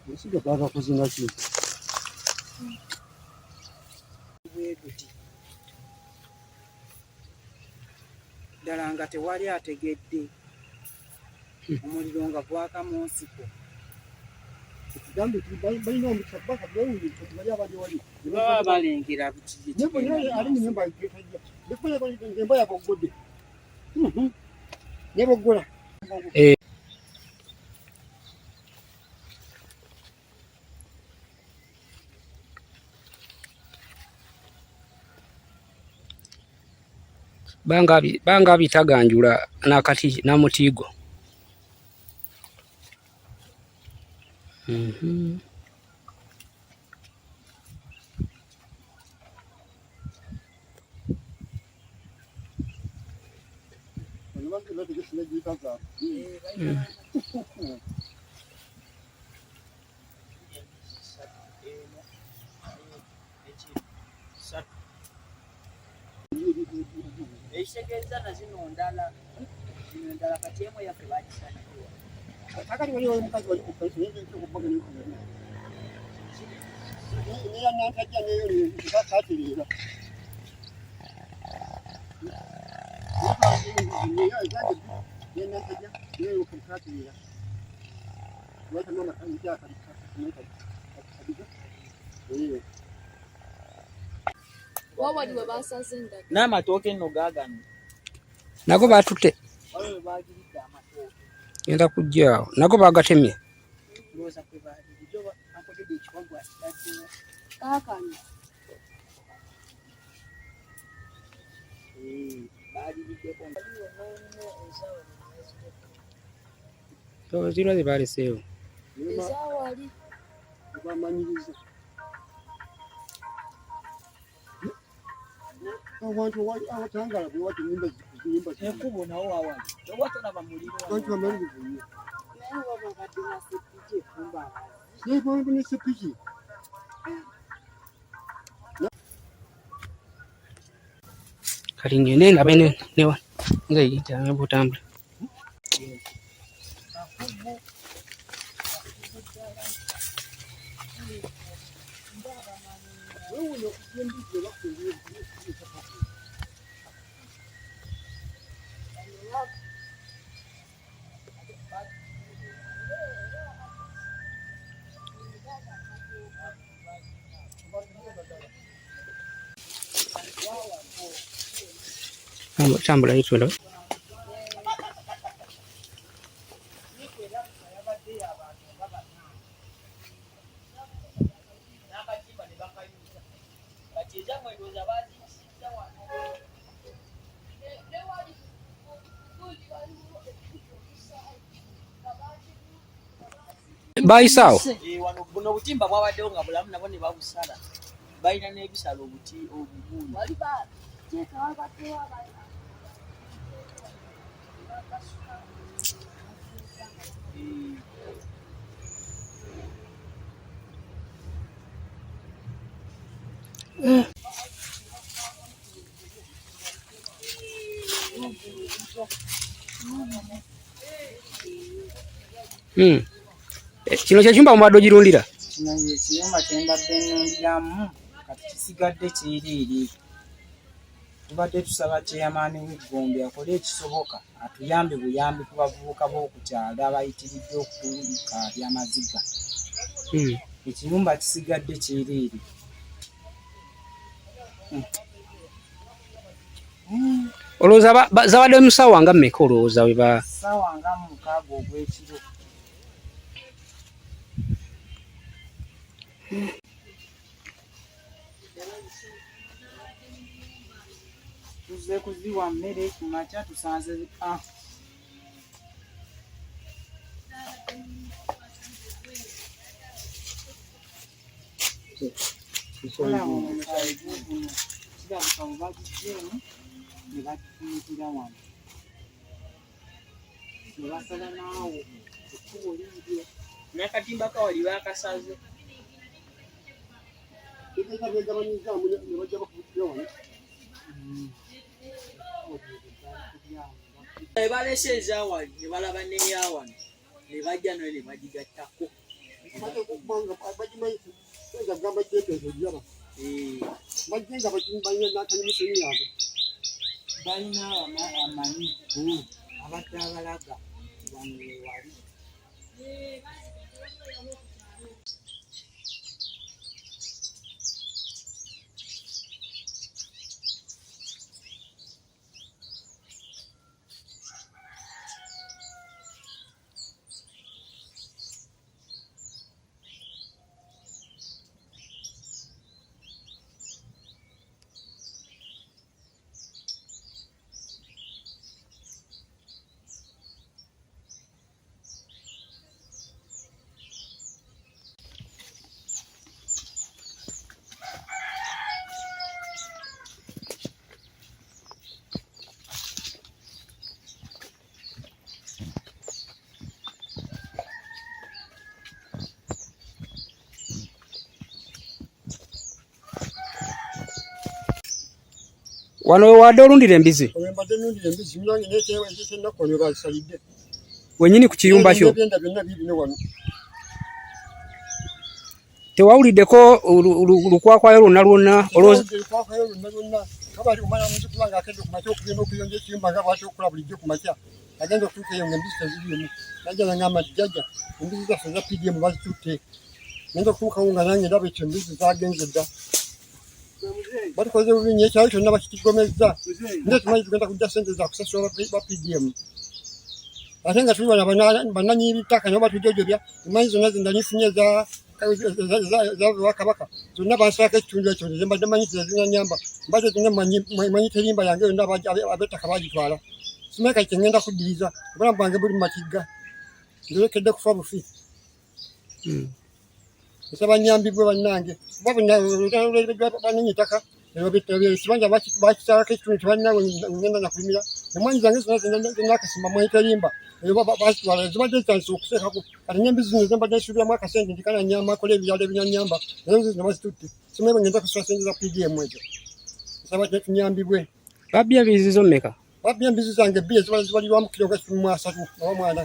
Nsiga baba kuzina ki. Ddala nga tewali ategedde omuliro nga gwaka mu nsiko. Balina omukisa baka bwewuli bali abali wali. Baba balengera Nyimbo yeye ali mu nyumba ikajja. Ndikole ko ngemba yabo godde. Nyebo gola. Banga bitaganjula nakati namutigo. Ekisekereza na zino ndala kati emu yaffe bagisanikiwa. Akati wali omukazi wali kukazi yeye okubaga ne kumenya. Niya nantajja neyo ni katirira. N'amatooke nno gaagano Nago batute. Ngenda kujjaawo. Nago bagatemye. Zirwa zibaleseewo. Abantu awatangala bwewati nyumba ekubo nawo wawali tewatolaba muliro abantu bamalirivu nnyo sepiki Kati ngende ndabe newa nga yitaame butambula. Tambula itwelo. Bayisawo. Wano buno obutimba bwabaddewo nga bulamu nabo ne babusala. Balina n'ebisala obuti obuguulu. Kino kyekiyumba mubadde ogirundira? Kino ekiyumba kye mbadde nnundiramu kati kisigadde kiriiri. Tubadde tusaba kyeyamaani w'Egombe akole ekisoboka atuyambe buyambi ku bavubuka b'oku kyalo abayitiridde okutulika byamaziga. Ekiyumba kisigadde kiriiri. Olowooza zabadde mu ssaawa nga mmeka olowooza we ba? Ssaawa nga 6 ogw'ekiro. Tuzze kuziwa mmere kumakya tusanze nebagifumitira wano nebasala naawo ekkubo liiryo n'akatimba kawali bakasaze. balese ezawali ne balaba neyawano ne bajja nayo ne bagigattako balina amanyi abadde abalaga wano wewali. Wano wewadde olundira embizi? Mbadde nundira embizi munange n'ekyennaku bazisalidde. Wennyini ku kiyumba kyo? Ebyenda byonna biibino wano. Tewawuliddeko lukwakwayo lwonna lwonna? Lukwakwayo lwonna lwonna. Kabali omwana muzikuba ng'akedde ku makya okugenda okuyonja ekiyumba nga bw'atya okukola bulijjo ku makya. Agenda okutuuka eyo ng'embizi teziriimu. Najja n'angamba nti jjajja embizi zaffe za PDM bazitutte. Ngenda okutuukawo nga nange ndaba ekyo embizi zaagenze dda. Batukoze bubi nnyo ekyalo kyonna bakitigomezza. Nde tumanyi tugenda kujja ssente za kusasula ba PDM. Ate nga tuli bano bannannyini b'ettaka nabo batujojobya. Emmanyi zonna ze ndanyifunye eza Kabaka zonna bansirako ekitundu ekyo nze mbadde manyi tezinanyamba. Mbadde zonna manyi terimba yange yonna ab'ettaka baagitwala. Simanyi kati ngenda kuddiriza obulamu bwange buli mu matigga. Nzolekedde kufa bufi. Nsaba nnyambibwe bannange banenya ettaka ekibanja bakisalako ekitundu tebalinawe ngenda nakulimira emwanyi zange zonna akasimba mwanyi terimba eyo bazitwala zibadde zitandise okuseekako kati n'embizi zino zembadde nsuubiramu akasente nti kananyamba akola ebirala ebinyanyamba naye zino bazitutte simanyi bagenda kusula sente za PDM ezo nsaba tunyambibwe. Babbye embizi zo mmeka? Babbye embizi zange bbiri zibalirwamu kiro nga 3 oba mwana.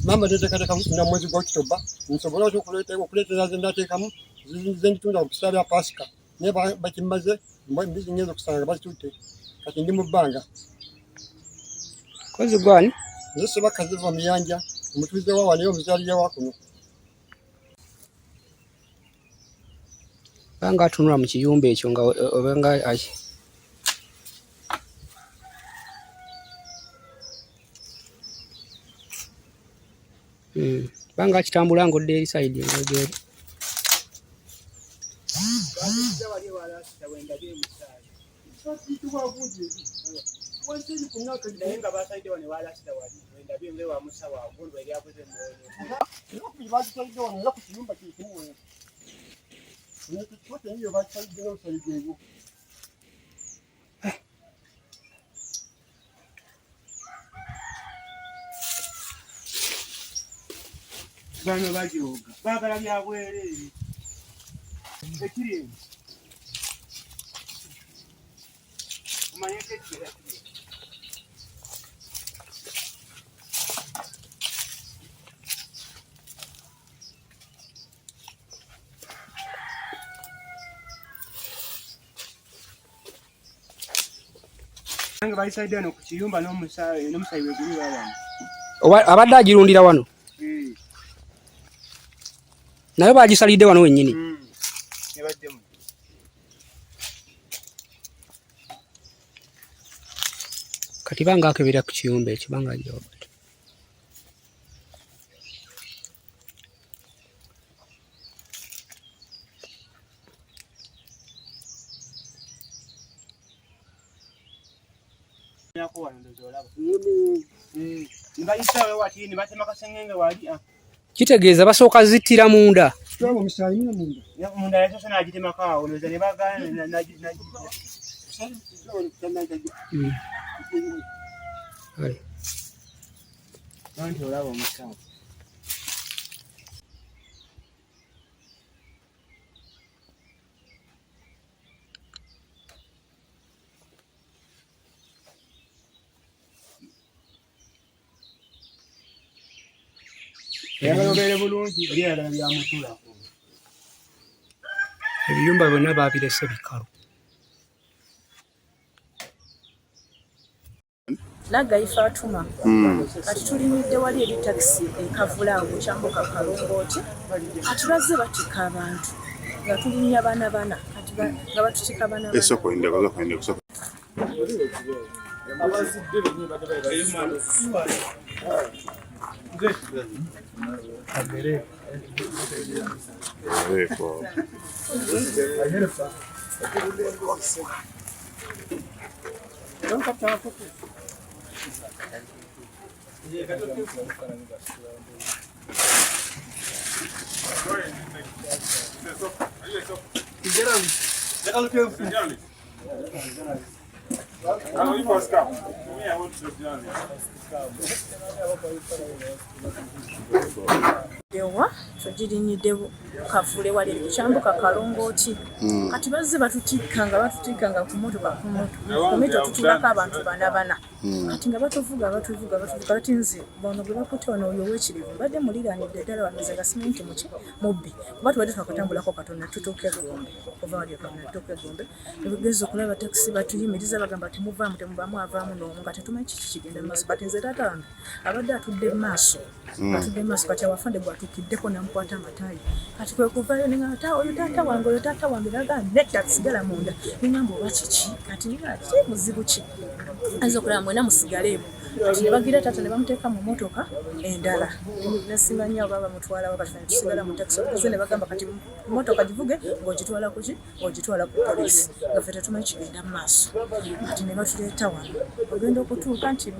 Mama teteekateka na mwezi gwa Okitoba nsobole okuleetera ze ndateekamu zenditunda ku bisala bya Pasika naye bakimaze embizi ngezo okusanga bazitutte kati ndi mu bbanga. Kozi gwani? Nze Sebaka ziva Muyanja omutuuze wa wano omuzaalira wa kuno. Banga atunula mu kiyumba ekyo nga obenga ayi. Banga akitambula ng'odde eri sayidi ng'ogeri. Bano bagyoga baagala bya bwereere ekiri eno omanyeko ekira nga bayisalidde wano ku kiyumba n'omusayi weguli babano Abadde agirundira wano? Nayo bagisalidde wano wennyini? Ebaddemu. Kati banga akebera ku kiyumba ekyo banga ajja wakati. Nibayitawe wati nibatema kasengenge wali Kitegeeza basooka zittira munda. Munda yaso sana agitemako awo olowooza ne bagaana anti olaba omusawo. Ayagala obeere bulungi oli ayagala byamutulako. Ebiyumba byonna baabirese bikalu. Naggayi Fatuma kati tulimidde wali eri takisi ekavula awo Kyamboka Kalongooti kati bazze batika abantu nga tulinnya bana kati nga batutika bana esoko indagaza kwende kusoko Abazidde benyi agere eko Dewa tugirinyidde kavule wali eri Kyamboka Kalongooti kati bazze batutikanga ku motoka kumito tutulako abantu bana kati nga batuvuga kati nze bono gwe bakutte wano oyo ow'ekirivu mbadde muliraanidde ddala wanoze nga simanyi muki mubbi kuba tubadde twakatambulako katonda tutuuka Egombe ova wali tutuuka Egombe nebigeza okulaba takisi batuyimiriza bagamba temuvaamu avaamu n'omu nga tetumanyi kiki kigenda mu maaso kati nze taata wange abadde atudde mu maaso kati awafande bwatuukiddeko namukwata amatayi kati kwe kuvayo neŋata oyo taata wange naga nedda sigala munda neŋamba oba kiki kati ki muzibu ki ayinza okulaba mwena musigaleemu kati ne bagira taata ne bamuteeka mu motoka endala nesimanya oba bamutwalawo kati tusigala mu takisi okuze ne bagamba kati motoka givuge ng'ogitwala kuki ng'ogitwala ku poliisi nga ffe tetumanyi kigenda mu maaso kati ne batuleeta wano ogenda okutuuka nti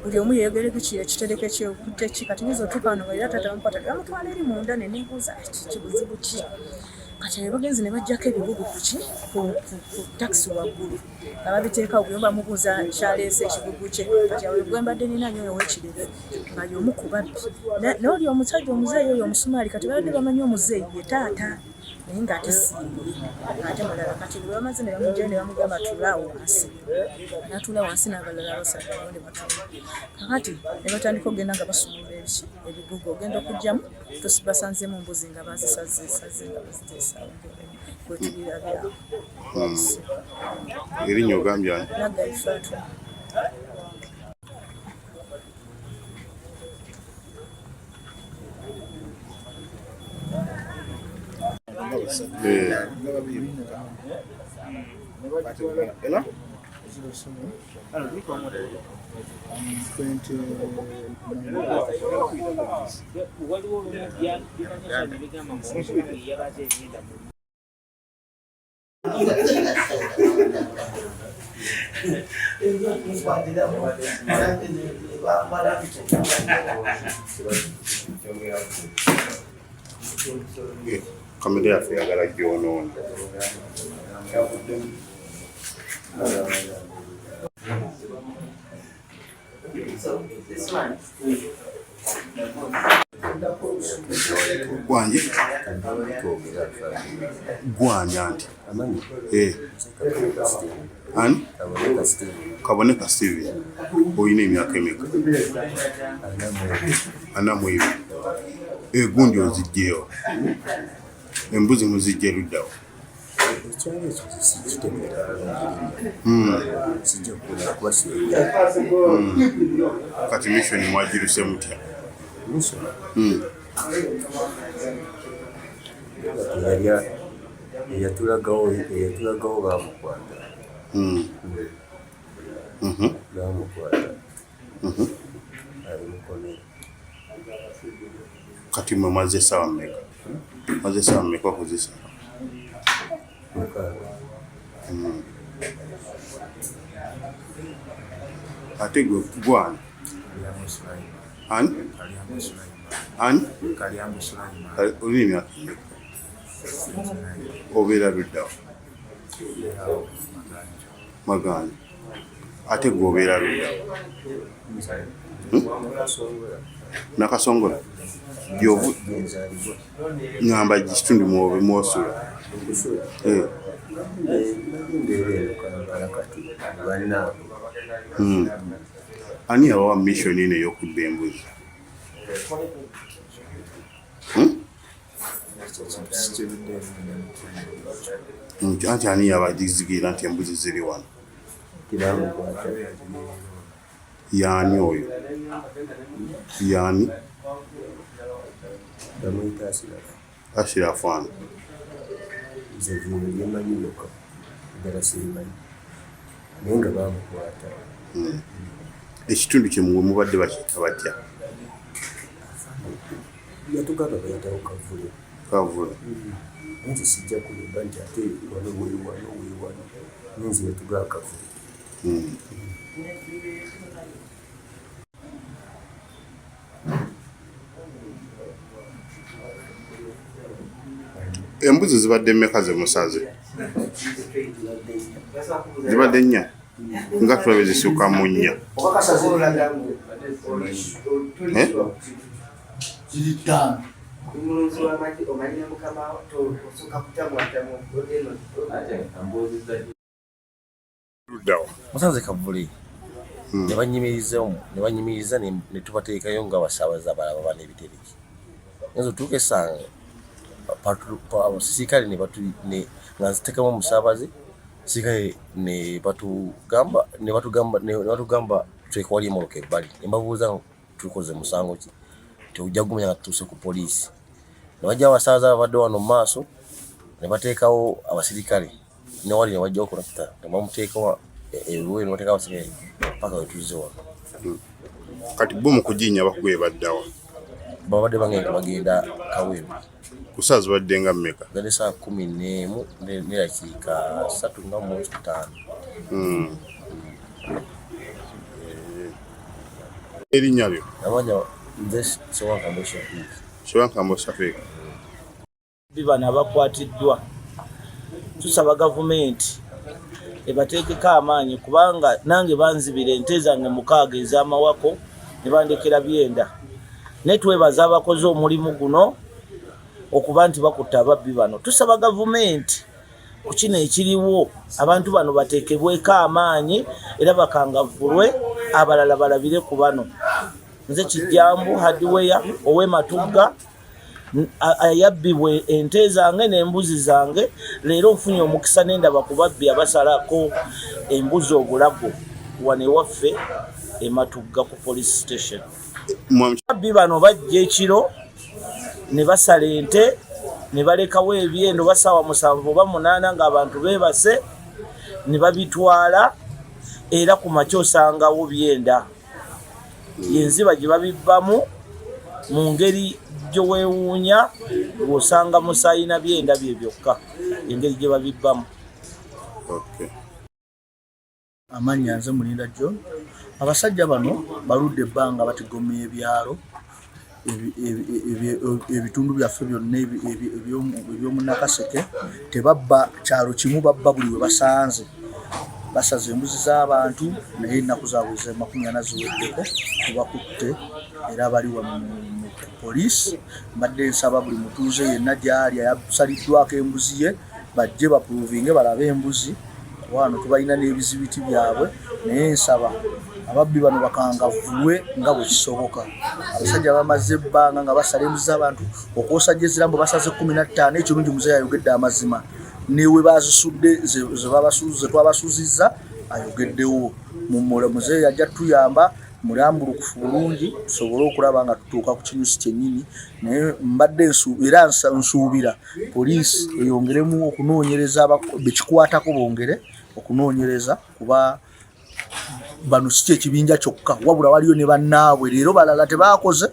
buli omu yeegere kiki ekitereke kyekutte ki kati nyiza otuuka wano era taata bamukwata bamutwala eri munda ne neebuuza kibuzibu ki kati ne bagenzi ne bajjako ebibugu ku takisi waggulu nga babiteeka ogwe bamubuuza kyaleese ekibugu kye kati awo gwe mbadde ninaanyo oyo ow'ekirivu nga y'omu ku babbi n'oli omusajja omuzeeyi oyo omusumaali kati babadde bamanyi omuzeeyi ye taata naye ng'ate siiye ng'ate mulala kati bwe bamaze ne bamugjayo ne bamugamba tuulaawo wansi n'atuula wansi n'abalala abasatu nabo ne batuula kakati ne batandika okugenda nga basumulula ebibugu ogenda okugjamu basanzeemu mbuzi nga bazisaze nga baziteesaawo gwe tubirabyawo erinnya ogambye ani Naggayi Fatuma kamera yaffe yagala gyonoona gwange gwanya nti ani Kaboneka Steven oyina emyaka emeka 42 gundi ozijjeewa embuzi muzijje luddawo kati mission mwagiruse mutya eyatulagawo bamukwata kati mwe mwaze essaawa mmeka okuzisa ate gwe gwana ani olina emyaka emeka obeera luddawo Maganja ate gwe obeera luddawo Nakasongola gyovu ngamba kitundu mwobe mwosula ani yabawa mission eno ey'okudda embuzi Anti ani yabazigira nti embuzi ziri wano. Yani oyo. Yani. Ashira fana. Ekitundu kye mubadde bakiyita batya? Yatugamba bayitawo Kavule. Kavule. Nze sijja kulimba nti ate wano weewano ninze yatugamba Kavule. Embuzi zibadde mmeka ze musaze? Zibadde nnya? Nga tulabe zisukka mu nnya. Musanze Kavule ne banyimiriza ne tubateekayo nga basaabaza abalala bana ebitereki. Nzo tukesanga abasirikale ne nga nziteekamu omusaabaze sirikale ne batugamba twekawali emmotoka ebbali. Ne mbabuuza tukoze musango ki? Tujja kugumya nga tutuuse ku poliisi. Ne bajja abasaabaze abadde wano mu maaso ne bateekawo abasirikale ne wali ne bajjawo kulakita ne bamuteekawo ebiwe ne bateekawo abasirikale paka we tuzze wano. Kati bo mu kuginnya bakugwe baddawa? Babadde bagenda Kawempe. Ku saa zibadde nga mmeka? Zali saa 11 ne dakiika 3:35. Erinnya lyo? Namanya nze Sewankambo Shafik. Sewankambo Shafik. Bibana bakwatiddwa. Tusaba gavumenti ebateekeko amaanyi kubanga nange banzibira ente zange 6 ez'amawako ne bandekera byenda. Ne twebaza abakozi omulimu guno okuba nti bakutta ababbi bano. Tusaba gavumenti ku kino ekiriwo abantu bano bateekebweko amaanyi era bakangavvulwe abalala balabire ku bano. Nze Kijambu Hardware ow'e Matugga ayabbibwe ente zange n'embuzi zange. Leero nfunye omukisa n'endaba ku babbi abasalako embuzi obulago wano ewaffe e Matugga ku police station. Babbi bano bajja ekiro ne basala ente ne balekawo ebyendo basaawa 7 oba 8 ng'abantu beebase ne babitwala era ku makya osangawo byenda. Yenziba gye babibbamu mu ngeri gye weewuunya ng'osanga musayina byenda bye byokka engeri gye babibbamu. Amannya nze Mulinda John. Abasajja bano baludde ebbanga batigomya ebyalo ebitundu byaffe byonna eby'omu Nakaseke. Tebabba kyalo kimu, babba buli we basanze. Basaze embuzi z'abantu naye ennaku zaabwe 40 ziweddeko tubakutte era bali wano mu poliisi. Mbadde nsaba buli mutuuze yenna gy'ali ayasaliddwako embuzi ye bajje bapuruvinge balabe embuzi. Wano tubalina n'ebizibiti byabwe naye nsaba ababbi bano bakangavvulwe nga bwe kisoboka. Abasajja bamaze ebbanga nga basala embuzi z'abantu okwosa gye zirambo basaze 15. Ekirungi muzeeyi ayogedde amazima newe bazisudde ze twabasuuzizza ayogeddewo. Muzeeyi ajja tuyamba mulambulukufu bulungi tusobole okulaba nga tutuuka ku kinyusi kyennyini. Naye mbadde era nsuubira poliisi eyongeremu okunoonyereza bekikwatako bongere okunoonyereza kuba bano si ekibinja kyokka wabula waliyo ne bannaabwe leero balala tebakoze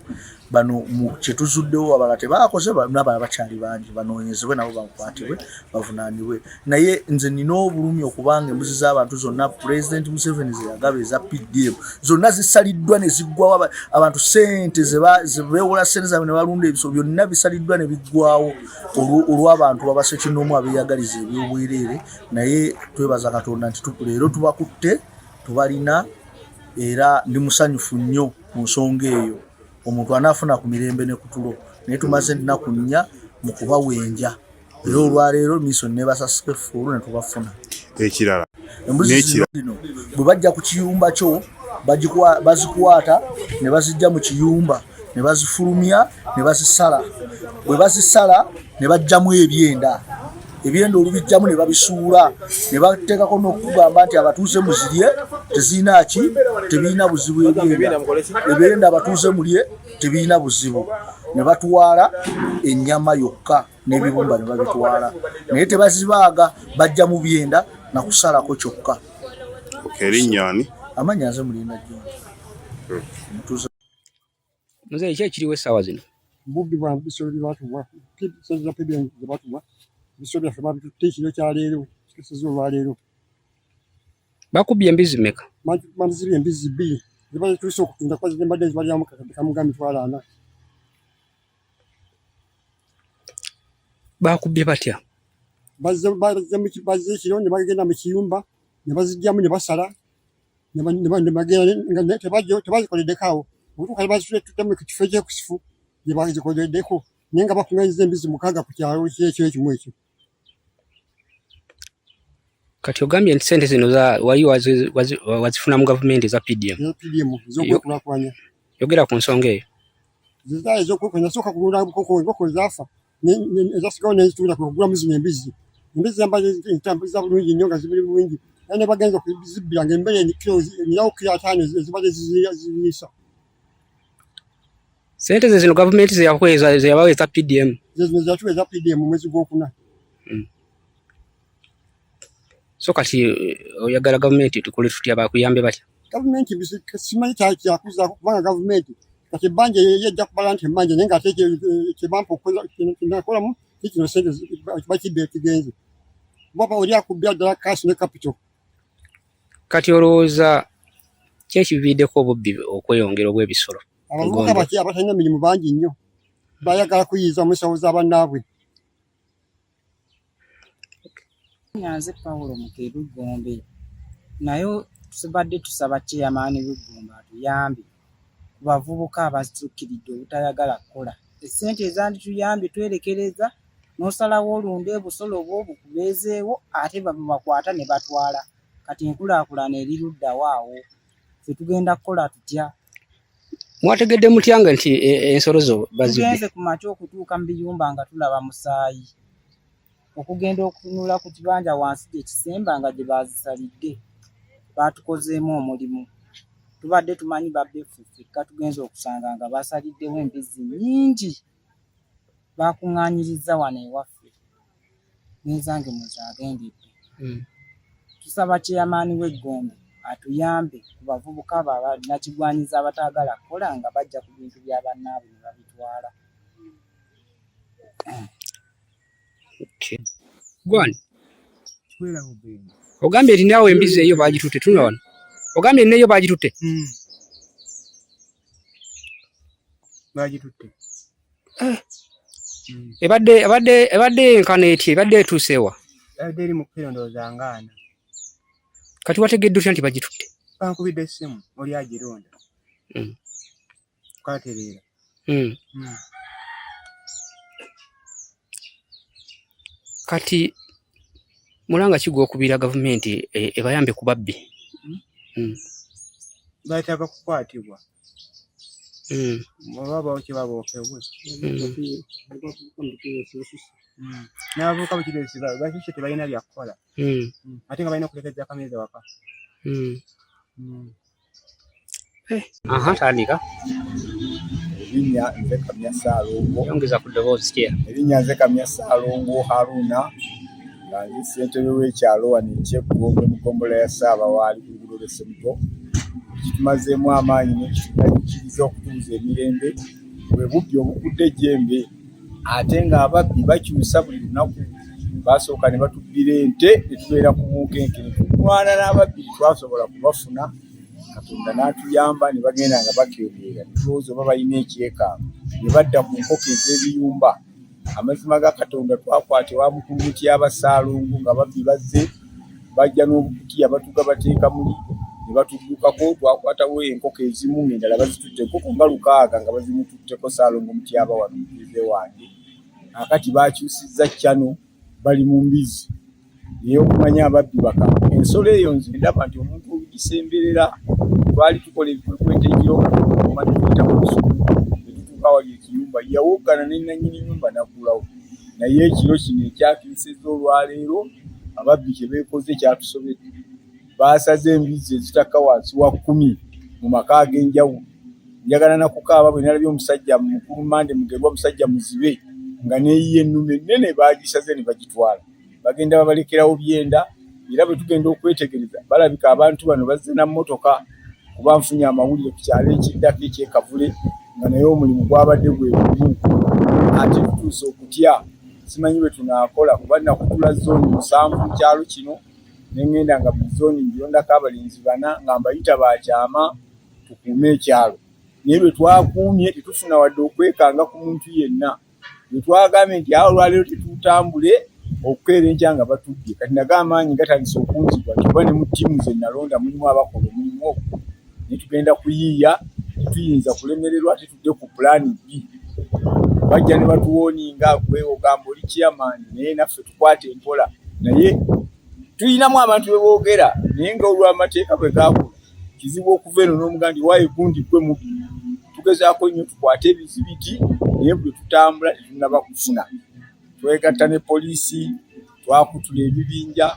bano mu kyetuzuddewo abalala tebakoze n'abalala bakyali bangi banoonyezebwe nabo bakwatibwe bavunaanibwe. Naye nze nina obulumi okubanga embuzi z'abantu zonna Pulezidenti Museveni ze yagaba eza PDM zonna zisaliddwa ne ziggwawo. Abantu ssente ze beewola ssente zaabwe ne balunda ebisolo byonna bisaliddwa ne biggwawo olw'abantu babasekinomu abeeyagaliza ebyobwereere. Naye twebaza Katonda nti leero tubakutte tubalina era ndi musanyufu nnyo mu nsonga eyo. Omuntu anaafuna ku mirembe ne kutulo naye tumaze ennaku 4 mu kubawenja era olwaleero miso ne basasikefuulu ne tubafuna. Ekirala embuzi zino bwe bajja ku kiyumba kyo bazikwata ne bazijja mu kiyumba ne bazifulumya ne bazisala bwe bazisala ne bajjamu ebyenda olubijjamu ne babisuula ne bateekako n'okugamba nti abatuuze muzirye tezirina ki tebirina buzibu ebyenda abatuuze mulye tebirina buzibu ne batwala ennyama yokka n'ebibumba ne babitwala naye tebazibaaga bajja mu byenda na kusalako kyokka. Erinnya ani? Amannya nze Mulinda John. Muzeeyi ki ekiriwo essaawa zino? Bubbi bwa bisolo bye batuwa za PDM ze batuwa bisolo byaffe babitutte ekiro kya leero kikeseza olwaleero. Bakubye embizi mmeka? Mazibye embizi 2 ziba zituuse okutunda kwa zimbadde zibalyamu kamuga mitwalo 4. Bakubye batya? Bazze ekiro ne bagenda mu kiyumba ne bazijjamu ne basala ne bagenda tebazikoleddeko obutuuka ne bazituttemu ku kifo ekyekusifu gye bazikoleddeko naye nga bakuŋŋanyiza embizi 6 ku kyalo kyekyo ekimu ekyo. Kati ogambye nti ssente zino wali wazifuna mu gavumenti eza PDM? Ez'okwekulaakulanya. Yogera ku nsonga eyo. Zizaayo ez'okwekulaakulanya nasooka kulunda enkoko ezaafa ezasigawo nezitunda kugulamu zino embizi. Embizi zambaza bulungi nnyo nga zibuli bulungi naye ne bagenza okuzibbira ng'emmere nirawo kilo 5 ezibadde ziriisa. Ssente ze zino gavumenti zeyabawa eza PDM? Zino zeyatuwa eza PDM mu mwezi gw'okuna. So kati oyagala gavumenti tukole tutya bakuyambe batya? Gavumenti simanyi kyakuzaako kubanga gavumenti kati ebbanja yejja kubala nti emmanja naye ng'ate kyebampa kinakolamu kikino ssente bakibbe ekigenze. Baba oli akubbya ddala kaasi ne capital. Kati olowooza ki ekiviiddeko obubbi okweyongera obw'ebisolo? Abavubuka baki abatalina mirimu bangi nnyo bayagala kuyiiza mu nsawo z'abannaabwe. Nyanze Paulo Mukeru Gombe nayo tubadde tusaba chairman w'eggombe atuyambe ku bavubuka abazitukiridde obutayagala kukola. Essente ezandituyambye twerekereza n'osalawo olunde busolo bwo bukubeezeewo ate bakwata ne batwala. Kati enkulaakulana eri ludda waawo ffe tugenda kukola tutya? Mwategedde mutyanga nti ensolo zo bazibbe? Tugenze ku makya okutuuka mu biyumba nga tulaba musaayi okugenda okutunula ku kibanja wansi gyekisemba nga gye bazisalidde batukozeemu omulimu. Tubadde tumanyi babbe ffekka tugenza okusanga nga basaliddewo embizi nnyingi bakuŋŋaanyiriza wano ewaffe n'ezange mwezagendedde. Tusaba chairman w'eggombe atuyambe ku bavubuka nakigwanyiza abatagala kukola nga bajja ku bintu bya bannaabwe ne babitwala. Gwani ogambye nti naawe embizi eyo bagitutte tunula wano ogambye neyo bagitutte? Bagitutte. Ebadde enkana etya ebadde etuuseewa? Ebadde eri mu kwirondooza ngaana. Kati wategedde otya nti bagitutte? Bankubidde essimu oli agironda. Kwatereera. Kati mulanga ki gw'okubiira gavumenti ebayambe ku babbi? Baetaaga kukwatibwa. Baba kye babookebwe. N'abavubuka bukiresi bakishe tebalina byakukola. Ate nga balina okuteekeza akameza waka. Tandika. Erinnya nze Kamya Ssaalongo. Yongeza ku ddoboozi kya. Erinnya nze Kamya Ssaalongo Haruna nga nze ssentebe w'ekyalo wano eky'Eggombe mu ggombolola ya Ssaabawaali ku luguudo lw'e Ssemuto. Kitumazeemu amaanyi n'ekitukkiriza okutuuza emirembe bwe bubbi obukudde ejjembe ate ng'ababbi bakyusa buli lunaku. Basooka ne batubbira ente ne tubeera ku bunkenke ne tulwana n'ababbi twasobola kubafuna. Katonda n'atuyamba ne bagenda nga bakeebeera tulowooza oba balina ekyekanga ne badda ku nkoko ez'ebiyumba. Amazima ga Katonda twakwata ewa mukulu Mutyaba Ssaalongo nga babbi bazze bajja n'obukutiya batuga bateeka muli ne batuddukako. Twakwatawo enkoko ezimu ng'endala bazitutte enkoko nga 6 nga bazimututteko Ssaalongo Mutyaba wano mutuuze wange. Akati bakyusizza ccano bali mu mbizi ey'okumanya ababbi baka. Ensolo eyo nze ndaba nti omuntu olugisemberera twali tukola ebikwekweto ekiro omanyi tuyita mu lusuku ne wali ekiyumba yawoggana ne nannyini nnyumba naggulawo naye ekiro kino ekyakiriisiza olwaleero ababbi kye beekoze kyatusobedde baasaze embizi ezitaka wansi wa 10 mu maka ag'enjawulo. Njagala nakukaaba bwe nalabye omusajja mukulu Mande Mugerwa musajja muzibe nga neeyiye ennume ennene baagisaze ne bagitwala bagenda babalekerawo byenda era bwe tugenda okwetegereza balabika abantu bano bazze na mmotoka kuba nfunye amawulire ku kyalo ekiddako ekyekavule nga naye omulimu gwabadde gwe gumu ate tutuuse okutya simanyi bwe tunaakola kuba nakutula zooni 7 mu kyalo kino nengenda nga buli zooni mbirondako abalinzi 4 nga mbayita bakyama tukuume ekyalo naye bwe twakuumye tetufuna wadde okwekanga ku muntu yenna bwe twagambye nti awo olwaleero tetutambule okukeera enkya nga batudde kati naga amaanyi gatandise okunzibwa kuba ne mu ttiimu ze nalonda mulimu abakola omulimu ogwo naye tugenda kuyiiya tetuyinza kulemererwa tetudde ku pulaani B bajja ne batuwooninga gwe ogamba oli chairman naye naffe tukwate empola naye tuyinamu abantu be boogera naye nga olw'amateeka bwe gaakola kizibu okuva eno n'omugandi waayo gundi gwe mubi tugezaako nnyo tukwate ebizibiti naye bwe tutambula tetunnaba kufuna twegatta ne poliisi twakutula ebibinja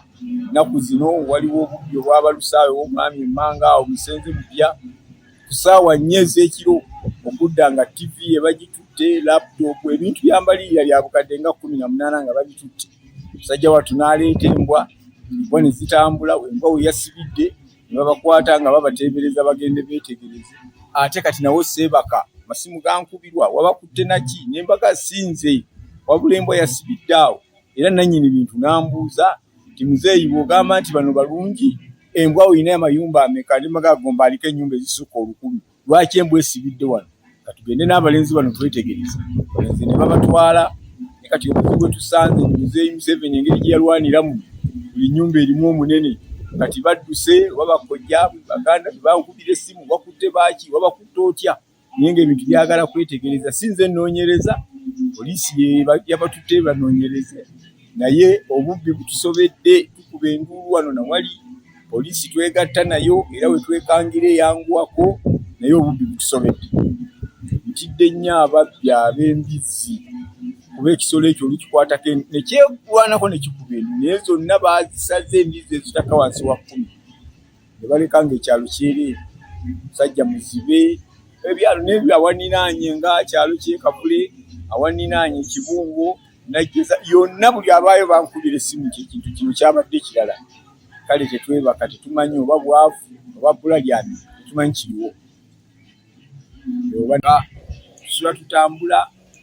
nnaku zino waliwo obubbi obw'abalusaawe w'omwami emmanga awo musenze mupya ku ssaawa 4 ez'ekiro okudda nga TV ebagitutte laptop ebintu byambaliira lya bukadde nga 18 nga babitutte musajja wattu n'aleeta embwa ne zitambula embwa we yasibidde ne babakwata nga babateebereza bagende beetegereze ate kati nawo seebaka masimu gankubirwa wabakutte naki n'embaga sinze wabula embwa yasibidde awo era nannyini bintu nambuuza nti muzeeyi bw'ogamba nti bano balungi embwa oyina amayumba ameka ndi magagomba aliko ennyumba ezisukka 100 lwaki embwa esibidde wano katugende n'abalenzi bano twetegereze balenzi ne babatwala ne kati omuzibu bwe tusanze muzeeyi Museveni engeri gye yalwaniramu buli nnyumba erimu omunene kati badduse wabakojja baganda bankubira essimu bakutte baaki wabakutte otya naye ng'ebintu byagala kwetegereza sinze nnoonyereza poliisi yabatutte banoonyereze naye obubbi butusobedde tukuba enduulu wano nawali poliisi twegatta nayo era we twekangira eyanguwako naye obubbi butusobedde ntidde nnyo ababbi ab'embizzi kuba ekisolo ekyo olukikwatako nekyegwanako nekikuba endu naye zonna baazisaze embizzi ezitaka wansi wa 10 ne baleka ng'ekyalo kyereere musajja muzibe ebyalo n'ebyo awaninaanye nga kyalo kyekavule awaninaanye ekibungo najjeza yonna buli abaayo bankubira essimu kyekintu kino kyabadde kirala kale tetwebaka tetumanyi oba bwavu oba bulalyani tetumanyi kiriwo oba tusula tutambula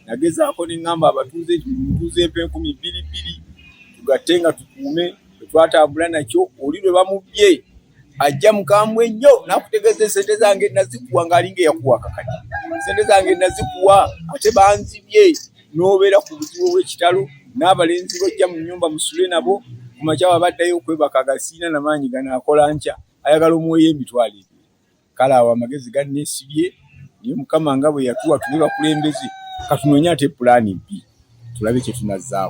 nagezaako ne ŋŋamba abatuuze nti mutuuze empe 22 tugatte nga tukuume twatambula nakyo oli lwe bamubbye ajja mukambwe nnyo nakutegeeza esente zange nazikuwa ng'alinga eyakuwa kakati sente zange nazikuwa ate banzibye n'obeera ku buzibu bw'ekitalo n'abalenzi bojja mu nnyumba musule nabo ku makya baddayo okwebaka agasiina n'amaanyi ganaakola nkya ayagala omuweeyo emitwalo 2 kale awo amagezi ganneesibye naye Mukama nga bwe yatuwa tube bakulembeze katunoonye ate pulaani B tulabe kye tunazzaawo.